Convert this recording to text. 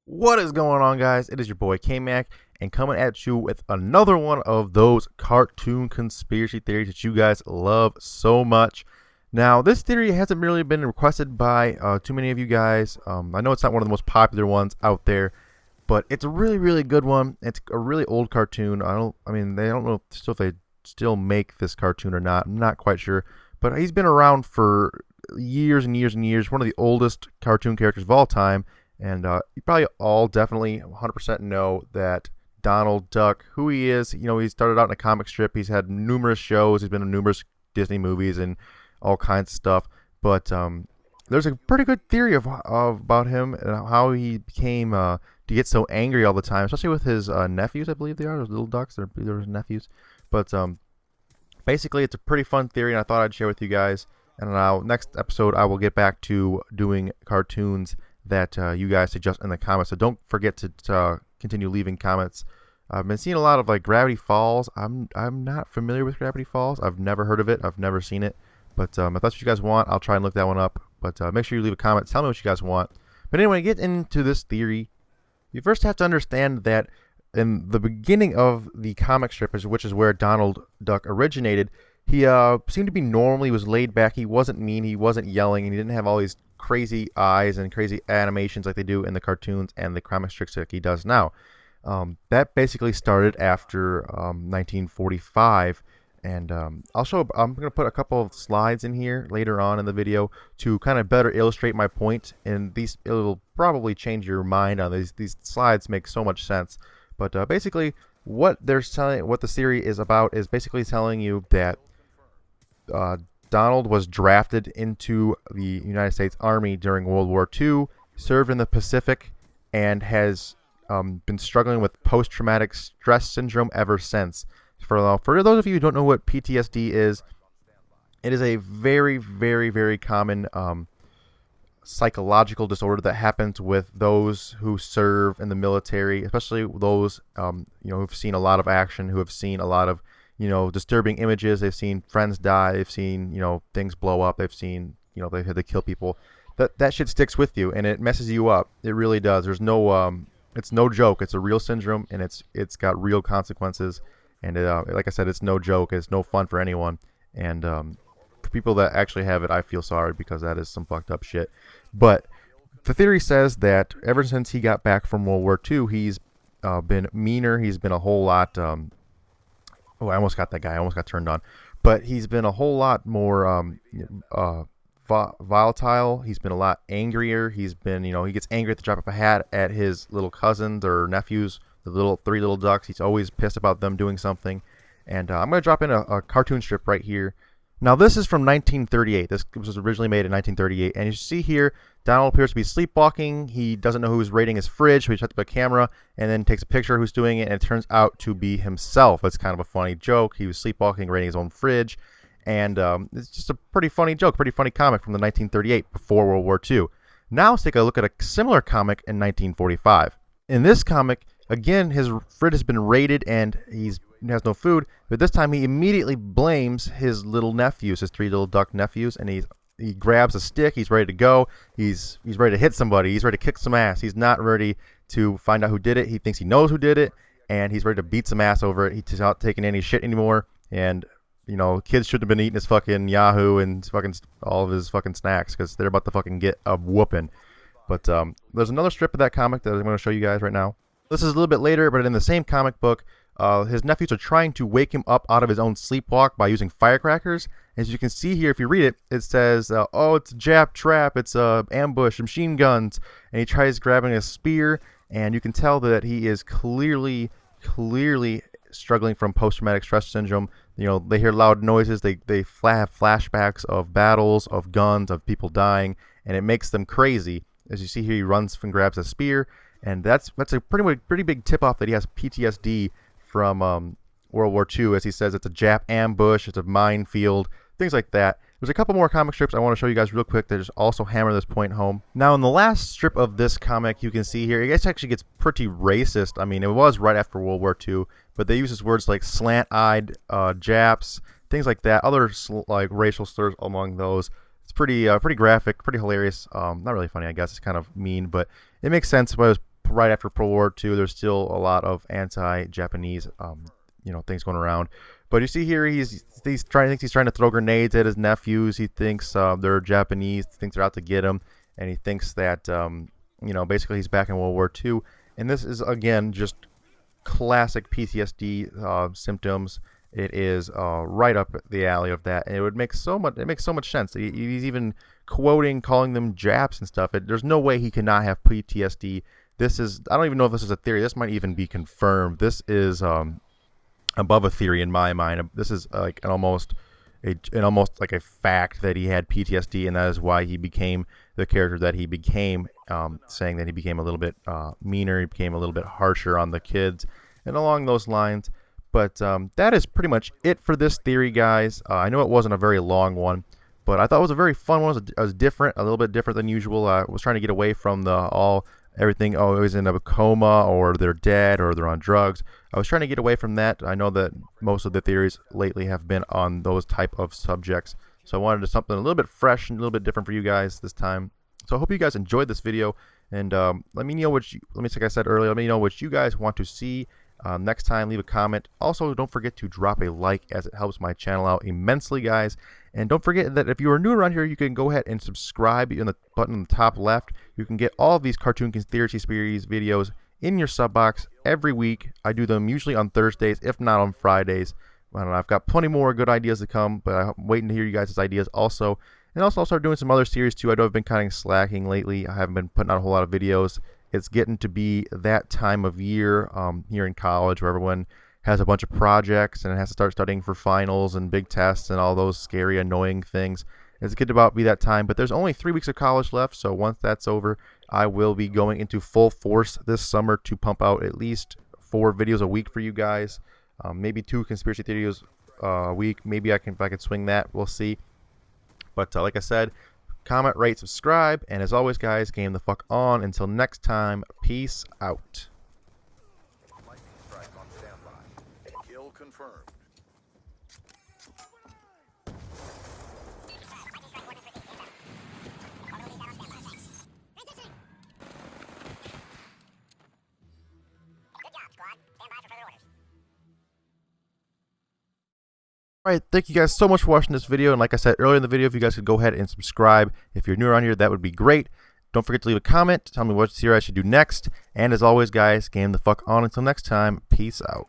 What is going on, guys? It is your boy K-Mac, and coming at you with another one of those cartoon conspiracy theories that you guys love so much. Now, this theory hasn't really been requested by too many of you guys. I know it's not one of the most popular ones out there, but it's a really, really good one. It's a really old cartoon. They don't know if they still make this cartoon or not. I'm not quite sure, but he's been around for years and years and years. One of the oldest cartoon characters of all time. And you probably all definitely 100% know that Donald Duck, who he is. You know, he started out in a comic strip. He's had numerous shows. He's been in numerous Disney movies and all kinds of stuff. But there's a pretty good theory of about him and how he became to get so angry all the time, especially with his nephews. I believe they are those little ducks. They're his nephews. But basically, it's a pretty fun theory, and I thought I'd share with you guys. And now, next episode, I will get back to doing cartoons that you guys suggest in the comments. So don't forget to continue leaving comments. I've been seeing a lot of like Gravity Falls. I'm not familiar with Gravity Falls. I've never heard of it. I've never seen it. But if that's what you guys want, I'll try and look that one up. But make sure you leave a comment. Tell me what you guys want. But anyway, get into this theory. You first have to understand that in the beginning of the comic strip, which is where Donald Duck originated, he seemed to be normal. He was laid back. He wasn't mean. He wasn't yelling. And he didn't have all these crazy eyes and crazy animations like they do in the cartoons and the comic strips like he does now. That basically started after 1945. And I'm going to put a couple of slides in here later on in the video to kind of better illustrate my point. And it'll probably change your mind on these. These slides make so much sense. But basically, what the theory is about is basically telling you that Donald was drafted into the United States Army during World War II, served in the Pacific, and has been struggling with post-traumatic stress syndrome ever since. For those of you who don't know what PTSD is, it is a very, very, very common psychological disorder that happens with those who serve in the military, especially those who've seen a lot of action, who have seen a lot of disturbing images. They've seen friends die. They've seen things blow up. They've seen they've had to kill people. That shit sticks with you and it messes you up. It really does. There's no it's no joke. It's a real syndrome and it's got real consequences. And like I said, it's no joke. It's no fun for anyone. And for people that actually have it, I feel sorry because that is some fucked up shit. But the theory says that ever since he got back from World War II, he's been meaner. He's been a whole lot. I almost got that guy. I almost got turned on. But he's been a whole lot more volatile. He's been a lot angrier. He's been, he gets angry at the drop of a hat at his little cousins or nephews, the three little ducks. He's always pissed about them doing something. And I'm going to drop in a cartoon strip right here. Now, this is from 1938. This was originally made in 1938. And you see here, Donald appears to be sleepwalking. He doesn't know who's raiding his fridge, so he shuts up a camera and then takes a picture of who's doing it, and it turns out to be himself. It's kind of a funny joke. He was sleepwalking, raiding his own fridge. And it's just a pretty funny joke, pretty funny comic from the 1938, before World War II. Now let's take a look at a similar comic in 1945. In this comic, again, his fridge has been raided and he has no food, but this time he immediately blames his little nephews, his three little duck nephews, and he grabs a stick. He's ready to go. He's ready to hit somebody. He's ready to kick some ass. He's not ready to find out who did it. He thinks he knows who did it, and he's ready to beat some ass over it. He's not taking any shit anymore, and kids shouldn't have been eating his fucking Yahoo and all of his fucking snacks because they're about to fucking get a whooping. But there's another strip of that comic that I'm going to show you guys right now. This is a little bit later, but in the same comic book, his nephews are trying to wake him up out of his own sleepwalk by using firecrackers. As you can see here, if you read it, it says, oh, it's a Jap trap, it's a ambush, machine guns. And he tries grabbing a spear, and you can tell that he is clearly struggling from post-traumatic stress syndrome. They hear loud noises, they have flashbacks of battles, of guns, of people dying, and it makes them crazy. As you see here, he runs and grabs a spear, and that's a pretty big tip-off that he has PTSD from World War II, as he says it's a Jap ambush, it's a minefield, things like that. There's a couple more comic strips I want to show you guys real quick that just also hammer this point home. Now, in the last strip of this comic, you can see here, it actually gets pretty racist. I mean, it was right after World War II, but they use words like slant-eyed Japs, things like that, other like racial slurs among those. It's pretty graphic, pretty hilarious. Not really funny, I guess. It's kind of mean, but it makes sense. But it was right after World War II. There's still a lot of anti-Japanese, things going around. But you see here, he's trying to throw grenades at his nephews. He thinks they're Japanese. He thinks they're out to get him, and he thinks that basically he's back in World War II. And this is again just classic PTSD symptoms. It is right up the alley of that, and it makes so much sense. He's even calling them Japs and stuff. There's no way he cannot have PTSD. This is, I don't even know if this is a theory. This might even be confirmed. This is above a theory in my mind. This is like almost like a fact that he had PTSD, and that is why he became the character that he became. Saying that he became a little bit meaner, he became a little bit harsher on the kids, and along those lines. But that is pretty much it for this theory, guys. I know it wasn't a very long one, but I thought it was a very fun one. It was different, a little bit different than usual. I was trying to get away from everything, oh, it was in a coma, or they're dead, or they're on drugs. I was trying to get away from that. I know that most of the theories lately have been on those type of subjects. So I wanted to do something a little bit fresh and a little bit different for you guys this time. So I hope you guys enjoyed this video. And let me know like I said earlier, let me know what you guys want to see next time. Leave a comment. Also, don't forget to drop a like, as it helps my channel out immensely, guys. And don't forget that if you are new around here, you can go ahead and subscribe in the button on the top left. You can get all of these cartoon conspiracy series videos in your sub box every week. I do them usually on Thursdays, if not on Fridays. I don't know, I've got plenty more good ideas to come, but I'm waiting to hear you guys' ideas also. And also, I'll start doing some other series too. I know I've been kind of slacking lately. I haven't been putting out a whole lot of videos. It's getting to be that time of year here in college where everyone has a bunch of projects and has to start studying for finals and big tests and all those scary, annoying things. It's good to be that time, but there's only 3 weeks of college left, so once that's over, I will be going into full force this summer to pump out at least 4 videos a week for you guys. Maybe 2 conspiracy videos a week. Maybe if I can swing that. We'll see. But like I said, comment, rate, subscribe, and as always, guys, game the fuck on. Until next time, peace out. Lightning strike on standby. Kill confirmed. Alright, thank you guys so much for watching this video, and like I said earlier in the video, if you guys could go ahead and subscribe. If you're new around here, that would be great. Don't forget to leave a comment, tell me what series I should do next, and as always, guys, game the fuck on. Until next time, peace out.